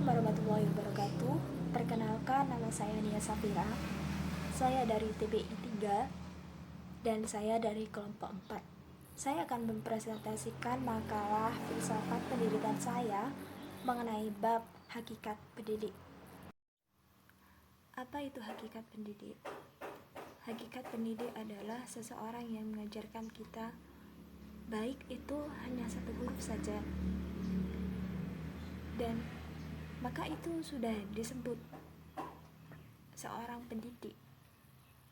warahmatullahi wabarakatuh. Perkenalkan, nama saya Nia Safira. Saya dari TBI 3 dan saya dari kelompok 4. Saya akan mempresentasikan makalah filsafat pendidikan saya mengenai bab hakikat pendidik. Apa itu hakikat pendidik? Hakikat pendidik adalah seseorang yang mengajarkan kita, baik itu hanya satu huruf saja, dan maka itu sudah disebut seorang pendidik.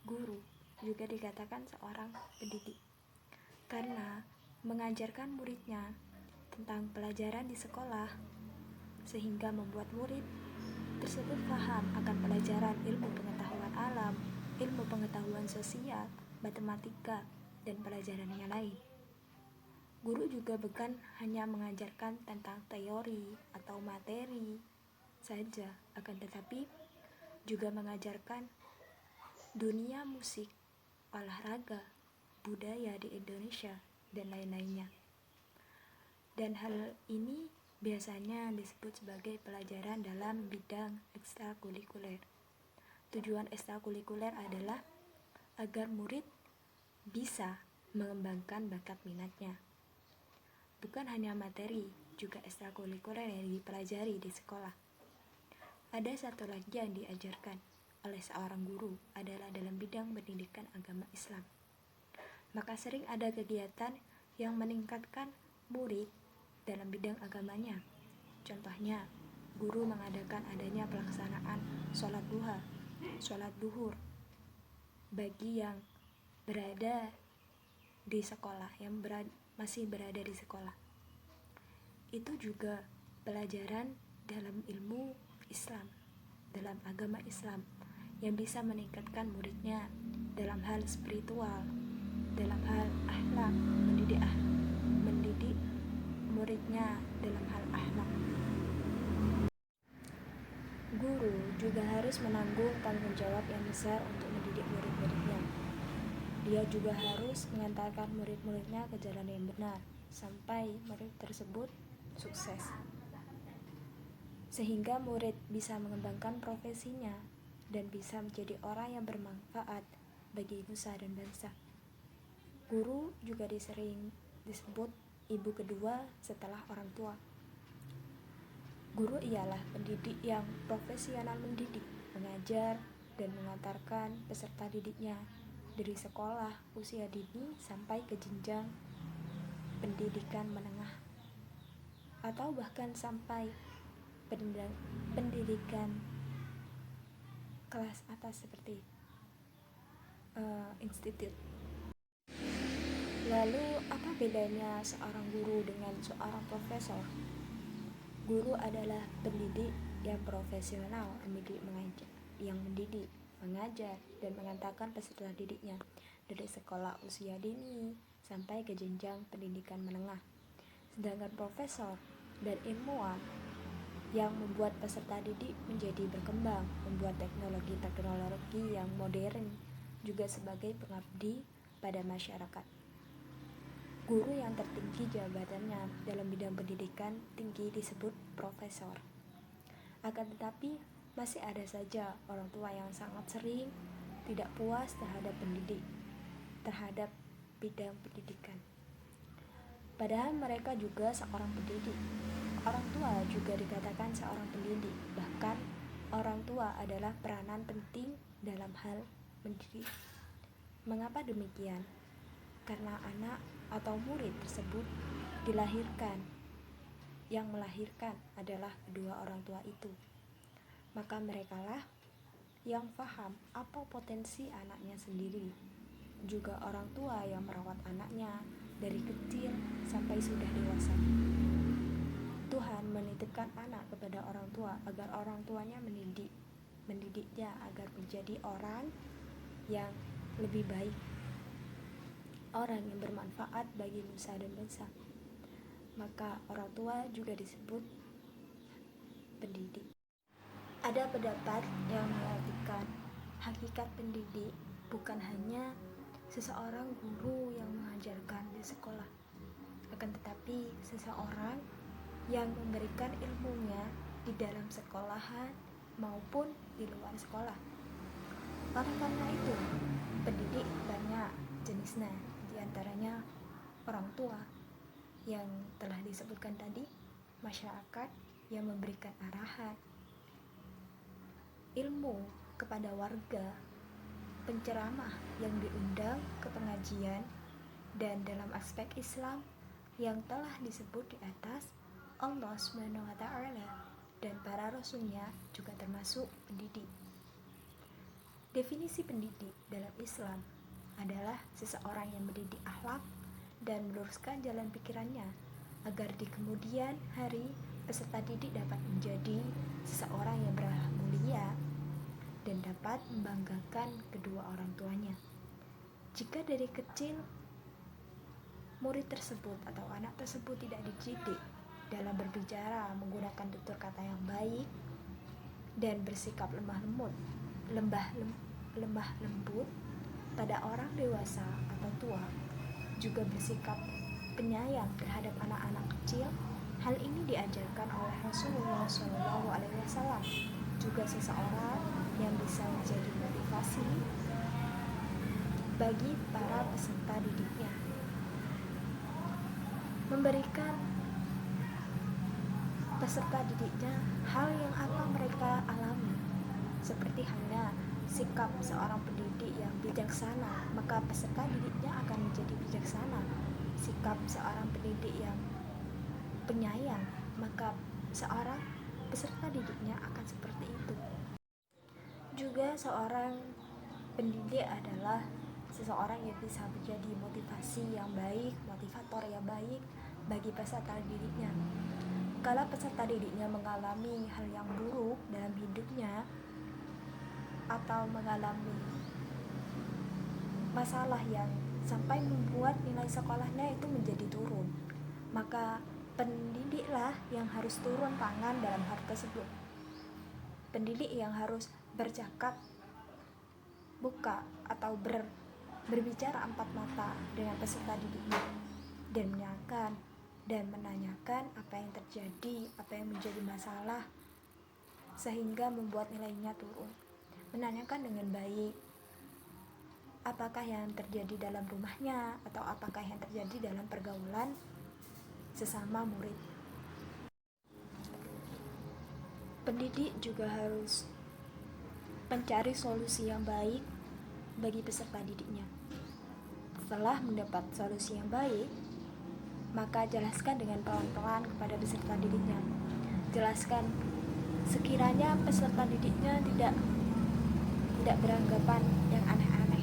Guru juga dikatakan seorang pendidik, karena mengajarkan muridnya tentang pelajaran di sekolah, sehingga membuat murid tersebut paham akan pelajaran ilmu pengetahuan alam, ilmu pengetahuan sosial, matematika, dan pelajaran yang lain. Guru juga bukan hanya mengajarkan tentang teori atau materi saja, akan tetapi juga mengajarkan dunia musik, olahraga, budaya di Indonesia, dan lain-lainnya. Dan hal ini biasanya disebut sebagai pelajaran dalam bidang ekstrakurikuler. Tujuan ekstrakurikuler adalah agar murid bisa mengembangkan bakat minatnya. Bukan hanya materi, juga ekstrakurikuler yang dipelajari di sekolah. Ada satu lagi yang diajarkan oleh seorang guru adalah dalam bidang pendidikan agama Islam. Maka sering ada kegiatan yang meningkatkan murid dalam bidang agamanya. Contohnya, guru mengadakan adanya pelaksanaan sholat duha, sholat duhur bagi yang berada di sekolah, yang masih berada di sekolah. Itu juga pelajaran dalam ilmu Islam, dalam agama Islam, yang bisa meningkatkan muridnya dalam hal spiritual, dalam hal akhlak, mendidik muridnya dalam hal akhlak. Guru juga harus menanggung tanggung jawab yang besar untuk mendidik murid-muridnya. Dia juga harus mengantarkan murid-muridnya ke jalan yang benar sampai murid tersebut sukses, sehingga murid bisa mengembangkan profesinya dan bisa menjadi orang yang bermanfaat bagi nusa dan bangsa. Guru juga sering disebut ibu kedua setelah orang tua. Guru ialah pendidik yang profesional mendidik, mengajar, dan mengantarkan peserta didiknya dari sekolah usia dini sampai ke jenjang pendidikan menengah, atau bahkan sampai pendidikan kelas atas seperti institut. Lalu apa bedanya seorang guru dengan seorang profesor? Guru adalah pendidik yang profesional, mendidik, mengajar, dan mengantarkan peserta didiknya dari sekolah usia dini sampai ke jenjang pendidikan menengah. Sedangkan profesor dan ilmuwan yang membuat peserta didik menjadi berkembang, membuat teknologi yang modern, juga sebagai pengabdi pada masyarakat. Guru yang tertinggi jabatannya dalam bidang pendidikan tinggi disebut profesor. Akan tetapi, masih ada saja orang tua yang sangat sering tidak puas terhadap pendidik, terhadap bidang pendidikan. Padahal mereka juga seorang pendidik. Orang tua juga dikatakan seorang pendidik. Bahkan orang tua adalah peranan penting dalam hal mendidik. Mengapa demikian? Karena anak atau murid tersebut dilahirkan. Yang melahirkan adalah kedua orang tua itu. Maka merekalah yang paham apa potensi anaknya sendiri. Juga orang tua yang merawat anaknya dari kecil sampai sudah dewasa. Tuhan menitipkan anak kepada orang tua agar orang tuanya mendidiknya agar menjadi orang yang lebih baik, orang yang bermanfaat bagi nusa dan bangsa. Maka orang tua juga disebut pendidik. Ada pendapat yang mengatakan hakikat pendidik bukan hanya seseorang guru yang mengajarkan di sekolah, akan tetapi seseorang yang memberikan ilmunya di dalam sekolahan maupun di luar sekolah. Oleh karena itu, pendidik banyak jenisnya, diantaranya orang tua yang telah disebutkan tadi, masyarakat yang memberikan arahan, ilmu kepada warga, penceramah yang diundang ke pengajian, dan dalam aspek Islam yang telah disebut di atas, Allah SWT dan para rasulnya juga termasuk pendidik. Definisi pendidik dalam Islam adalah seseorang yang mendidik akhlak dan meluruskan jalan pikirannya agar di kemudian hari peserta didik dapat menjadi seseorang yang berakhlak mulia dan dapat membanggakan kedua orang tuanya. Jika dari kecil murid tersebut atau anak tersebut tidak dididik dalam berbicara menggunakan tutur kata yang baik dan bersikap lemah lembut pada orang dewasa atau tua, juga bersikap penyayang terhadap anak-anak kecil, hal ini diajarkan oleh Rasulullah SAW, juga seseorang yang bisa menjadi motivasi bagi para peserta didiknya, memberikan peserta didiknya hal yang akan mereka alami, seperti halnya sikap seorang pendidik yang bijaksana, maka peserta didiknya akan menjadi bijaksana. Sikap seorang pendidik yang penyayang, maka seorang peserta didiknya akan seperti itu. Juga seorang pendidik adalah seseorang yang bisa menjadi motivasi yang baik, motivator yang baik bagi peserta didiknya. Kalau peserta didiknya mengalami hal yang buruk dalam hidupnya atau mengalami masalah yang sampai membuat nilai sekolahnya itu menjadi turun, maka pendidiklah yang harus turun tangan dalam hal tersebut. Pendidik yang harus bercakap buka atau berbicara empat mata dengan peserta didiknya dan menanyakan apa yang terjadi, apa yang menjadi masalah sehingga membuat nilainya turun. Menanyakan dengan baik apakah yang terjadi dalam rumahnya atau apakah yang terjadi dalam pergaulan sesama murid. Pendidik juga harus mencari solusi yang baik bagi peserta didiknya. Setelah mendapat solusi yang baik, maka jelaskan dengan pelan-pelan kepada peserta didiknya. Jelaskan sekiranya peserta didiknya tidak beranggapan yang aneh-aneh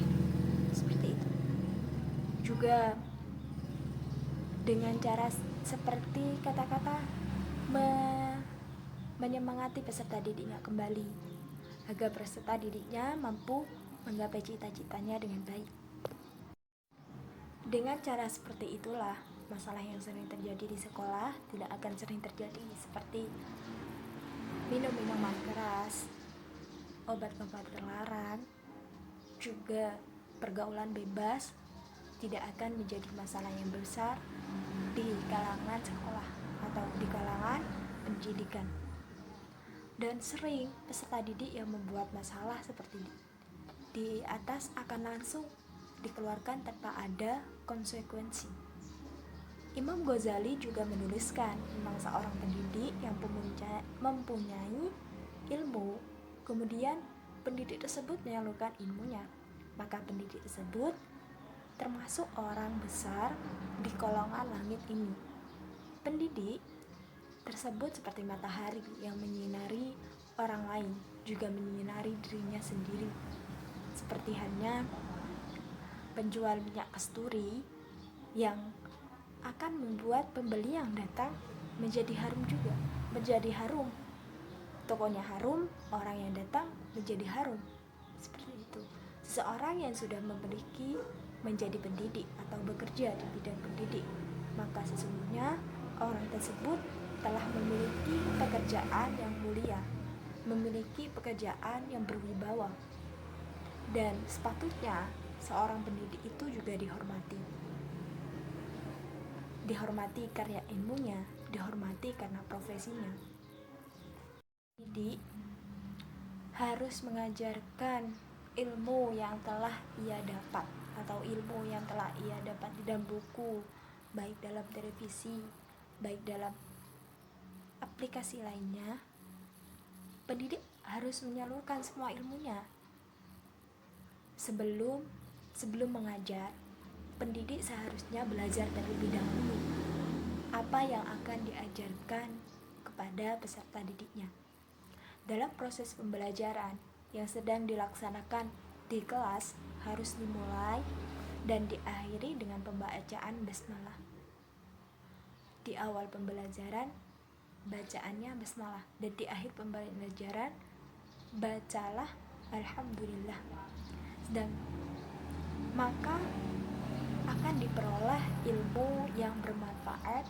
seperti itu. Juga dengan cara seperti kata-kata menyemangati peserta didiknya kembali agar peserta didiknya mampu menggapai cita-citanya dengan baik. Dengan cara seperti itulah masalah yang sering terjadi di sekolah tidak akan sering terjadi, seperti minum minuman keras, obat-obat terlarang, juga pergaulan bebas tidak akan menjadi masalah yang besar di kalangan sekolah atau di kalangan pendidikan. Dan sering peserta didik yang membuat masalah seperti di atas akan langsung dikeluarkan tanpa ada konsekuensi. Imam Ghazali juga menuliskan tentang seorang pendidik yang mempunyai ilmu, kemudian pendidik tersebut menyalurkan ilmunya, maka pendidik tersebut termasuk orang besar di golongan langit ini. Pendidik tersebut seperti matahari yang menyinari orang lain, juga menyinari dirinya sendiri. Seperti halnya penjual minyak kasturi yang akan membuat pembeli yang datang menjadi harum juga, menjadi harum. Tokonya harum, orang yang datang menjadi harum. Seperti itu. Seseorang yang sudah memiliki menjadi pendidik atau bekerja di bidang pendidik, maka sesungguhnya orang tersebut telah memiliki pekerjaan yang mulia, memiliki pekerjaan yang berwibawa, dan sepatutnya seorang pendidik itu juga dihormati karya ilmunya, dihormati karena profesinya. pendidik harus mengajarkan ilmu yang telah ia dapat atau ilmu yang telah ia dapat di dalam buku, baik dalam televisi, baik dalam aplikasi lainnya. Pendidik harus menyalurkan semua ilmunya. Sebelum mengajar, pendidik seharusnya belajar terlebih dahulu apa yang akan diajarkan kepada peserta didiknya. Dalam proses pembelajaran yang sedang dilaksanakan di kelas harus dimulai dan diakhiri dengan pembacaan basmalah. Di awal pembelajaran bacaannya basmalah dan di akhir pembelajaran bacalah alhamdulillah. Dan maka akan diperoleh ilmu yang bermanfaat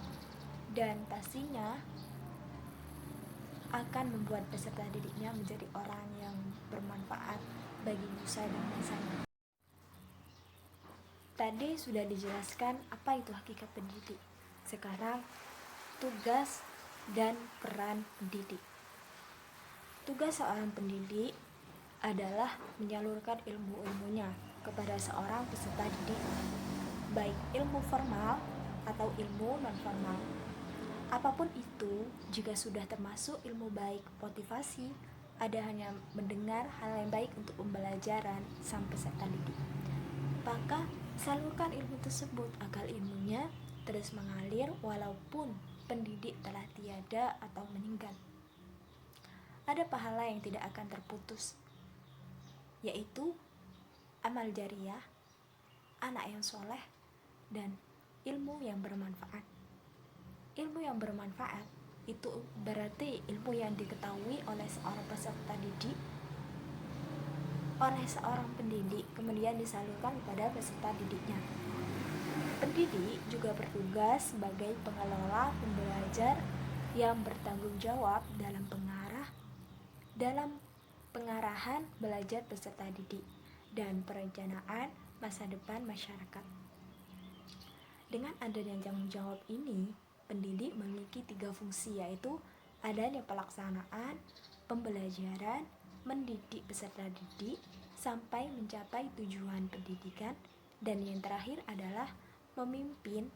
dan pastinya akan membuat peserta didiknya menjadi orang yang bermanfaat bagi nusa dan bangsanya. Tadi sudah dijelaskan apa itu hakikat pendidik. Sekarang tugas dan peran pendidik. Tugas seorang pendidik adalah menyalurkan ilmu-ilmunya kepada seorang peserta didik, baik ilmu formal atau ilmu non-formal. Apapun itu, jika sudah termasuk ilmu baik motivasi, ada hanya mendengar hal yang baik untuk pembelajaran sang peserta didik. Maka salurkan ilmu tersebut agar ilmunya terus mengalir walaupun pendidik telah tiada atau meninggal. Ada pahala yang tidak akan terputus, yaitu amal jariyah, anak yang soleh, dan ilmu yang bermanfaat. Ilmu yang bermanfaat itu berarti ilmu yang diketahui oleh seorang peserta didik, oleh seorang pendidik, kemudian disalurkan kepada peserta didiknya. Pendidik juga bertugas sebagai pengelola pembelajar yang bertanggung jawab dalam pengarahan belajar peserta didik dan perencanaan masa depan masyarakat. Dengan adanya tanggung jawab ini, pendidik memiliki 3 fungsi, yaitu adanya pelaksanaan, pembelajaran, mendidik peserta didik sampai mencapai tujuan pendidikan, dan yang terakhir adalah memimpin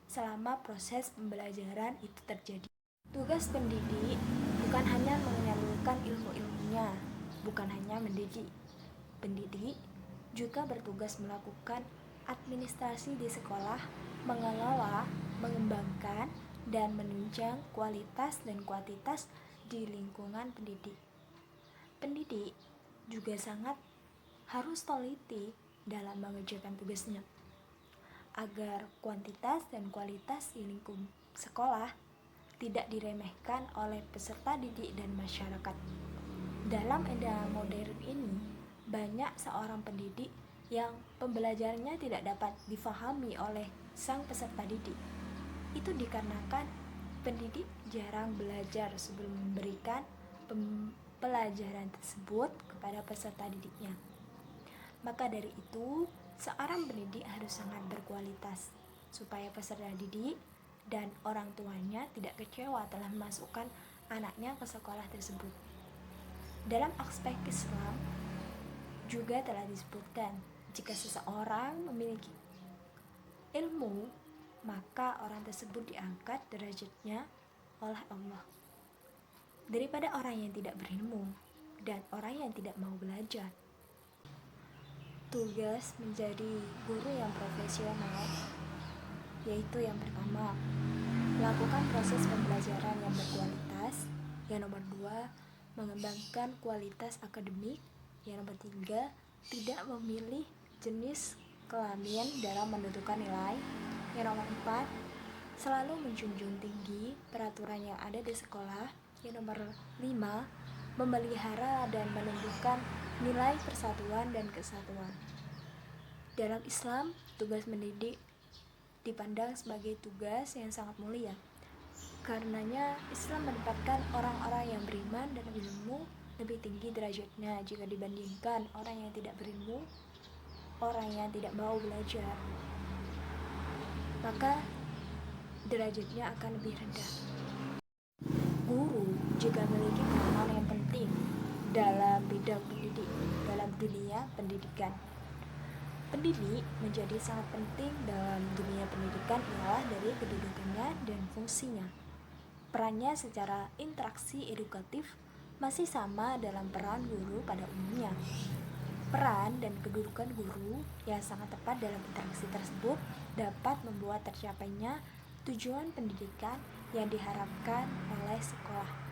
selama proses pembelajaran itu terjadi. Tugas pendidik bukan hanya menyalurkan ilmu-ilmunya, bukan hanya mendidik. Pendidik juga bertugas melakukan administrasi di sekolah, mengelola, mengembangkan, dan menunjang kualitas dan kuantitas di lingkungan pendidik. Pendidik juga sangat harus teliti dalam mengerjakan tugasnya, agar kuantitas dan kualitas di lingkup sekolah tidak diremehkan oleh peserta didik dan masyarakat. Dalam era modern ini, banyak seorang pendidik yang pembelajarannya tidak dapat difahami oleh sang peserta didik. Itu dikarenakan pendidik jarang belajar sebelum memberikan pelajaran tersebut kepada peserta didiknya. Maka dari itu, seorang pendidik harus sangat berkualitas supaya peserta didik dan orang tuanya tidak kecewa telah memasukkan anaknya ke sekolah tersebut. Dalam aspek Islam juga telah disebutkan, jika seseorang memiliki ilmu, maka orang tersebut diangkat derajatnya oleh Allah daripada orang yang tidak berilmu dan orang yang tidak mau belajar. Tugas menjadi guru yang profesional yaitu yang pertama, melakukan proses pembelajaran yang berkualitas. Yang nomor 2, mengembangkan kualitas akademik. Yang nomor 3, tidak memilih jenis kelamin dalam menentukan nilai. Yang nomor 4, selalu menjunjung tinggi peraturan yang ada di sekolah. Yang nomor 5, memelihara dan menumbuhkan nilai persatuan dan kesatuan. Dalam Islam, tugas mendidik dipandang sebagai tugas yang sangat mulia. Karenanya Islam menempatkan orang-orang yang beriman dan berilmu lebih tinggi derajatnya jika dibandingkan orang yang tidak berilmu, orang yang tidak mau belajar. Maka derajatnya akan lebih rendah. Guru juga memiliki peranan yang penting bidang pendidik dalam dunia pendidikan. Pendidik menjadi sangat penting dalam dunia pendidikan ialah dari kedudukannya dan fungsinya. Perannya secara interaksi edukatif masih sama dalam peran guru pada umumnya. Peran dan kedudukan guru yang sangat tepat dalam interaksi tersebut dapat membuat tercapainya tujuan pendidikan yang diharapkan oleh sekolah.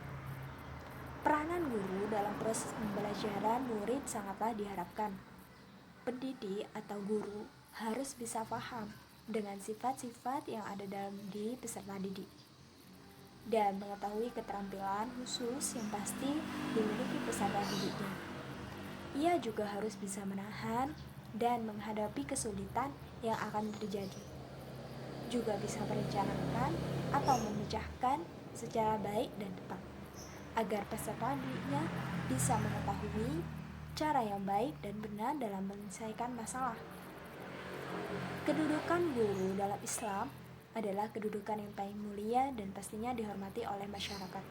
Peranan guru dalam proses pembelajaran murid sangatlah diharapkan. Pendidik atau guru harus bisa paham dengan sifat-sifat yang ada dalam diri peserta didik dan mengetahui keterampilan khusus yang pasti dimiliki peserta didiknya. Ia juga harus bisa menahan dan menghadapi kesulitan yang akan terjadi. Juga bisa merencanakan atau memecahkan secara baik dan tepat, agar peserta didiknya bisa mengetahui cara yang baik dan benar dalam menyelesaikan masalah. Kedudukan guru dalam Islam adalah kedudukan yang paling mulia dan pastinya dihormati oleh masyarakat.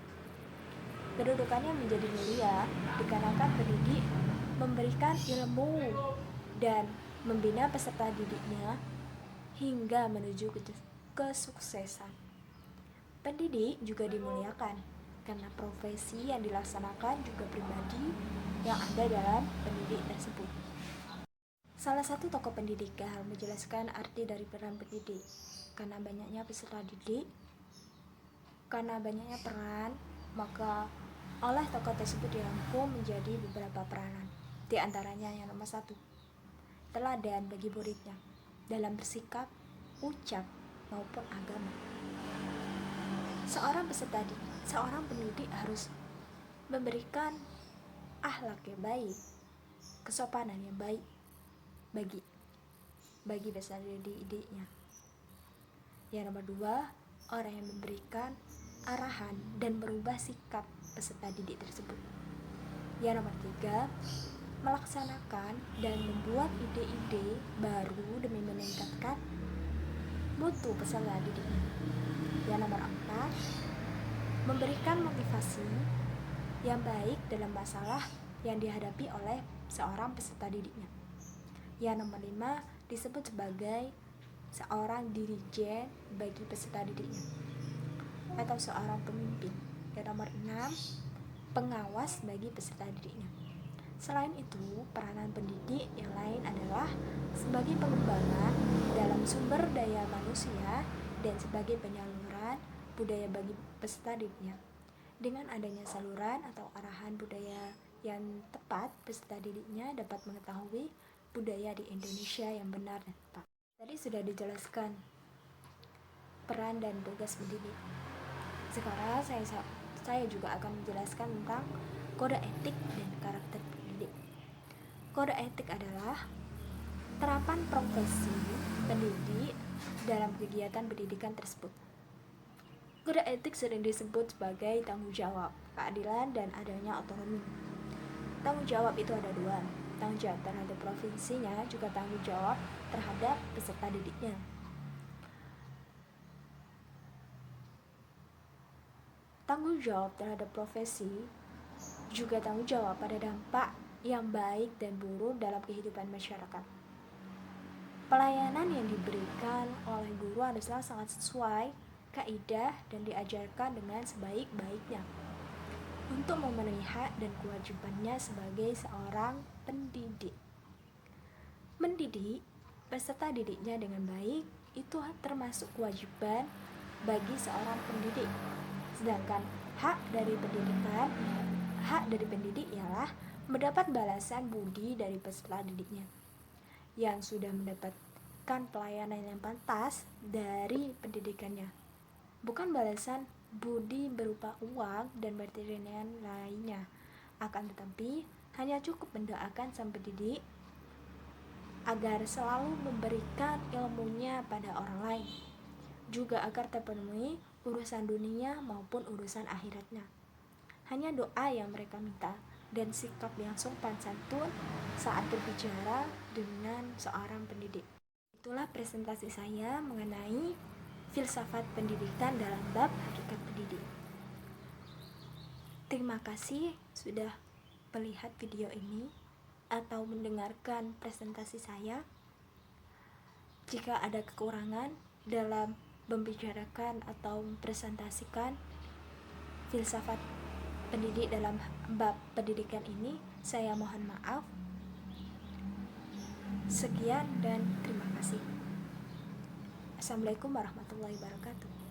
Kedudukannya menjadi mulia dikarenakan pendidik memberikan ilmu dan membina peserta didiknya hingga menuju kesuksesan. Pendidik juga dimuliakan karena profesi yang dilaksanakan juga pribadi yang ada dalam pendidik tersebut. Salah satu tokoh pendidikan menjelaskan arti dari peran pendidik. Karena banyaknya peserta didik, karena banyaknya peran, maka oleh tokoh tersebut dirangkum menjadi beberapa peranan. Di antaranya yang nomor 1, teladan bagi muridnya dalam bersikap, ucap, maupun agama. Seorang pendidik harus memberikan akhlak yang baik, kesopanan yang baik bagi peserta didiknya. Yang nomor 2, orang yang memberikan arahan dan merubah sikap peserta didik tersebut. Yang nomor 3, melaksanakan dan membuat ide-ide baru demi meningkatkan mutu peserta didiknya. Yang nomor 4, memberikan motivasi yang baik dalam masalah yang dihadapi oleh seorang peserta didiknya. Yang nomor 5, disebut sebagai seorang dirijen bagi peserta didiknya atau seorang pemimpin. Yang nomor 6, pengawas bagi peserta didiknya. Selain itu, peranan pendidik yang lain adalah sebagai pengembangan dalam sumber daya manusia dan sebagai penyaluran budaya bagi peserta didiknya. Dengan adanya saluran atau arahan budaya yang tepat, peserta didiknya dapat mengetahui budaya di Indonesia yang benar dan tepat. Tadi sudah dijelaskan peran dan tugas pendidik. Sekarang saya juga akan menjelaskan tentang kode etik dan karakter pendidik. Kode etik adalah terapan profesi pendidik dalam kegiatan pendidikan tersebut. Kode etik sering disebut sebagai tanggung jawab, keadilan, dan adanya otonomi. Tanggung jawab itu ada 2, tanggung jawab terhadap provinsinya, juga tanggung jawab terhadap peserta didiknya. Tanggung jawab terhadap profesi juga tanggung jawab pada dampak yang baik dan buruk dalam kehidupan masyarakat. Pelayanan yang diberikan oleh guru haruslah sangat sesuai kaidah dan diajarkan dengan sebaik-baiknya untuk memenuhi hak dan kewajibannya sebagai seorang pendidik. Mendidik peserta didiknya dengan baik itu termasuk kewajiban bagi seorang pendidik. Sedangkan hak dari pendidik ialah mendapat balasan budi dari peserta didiknya yang sudah mendapatkan pelayanan yang pantas dari pendidikannya. Bukan balasan budi berupa uang dan materi lainnya, akan tetapi hanya cukup mendoakan sang pendidik agar selalu memberikan ilmunya pada orang lain, juga agar terpenuhi urusan dunia maupun urusan akhiratnya. Hanya doa yang mereka minta dan sikap yang sopan santun saat berbicara dengan seorang pendidik. Itulah presentasi saya mengenai filsafat pendidikan dalam bab hakikat pendidik. Terima kasih sudah melihat video ini atau mendengarkan presentasi saya. Jika ada kekurangan dalam membicarakan atau mempresentasikan filsafat pendidik dalam bab pendidikan ini, saya mohon maaf. Sekian dan terima kasih. Assalamualaikum warahmatullahi wabarakatuh.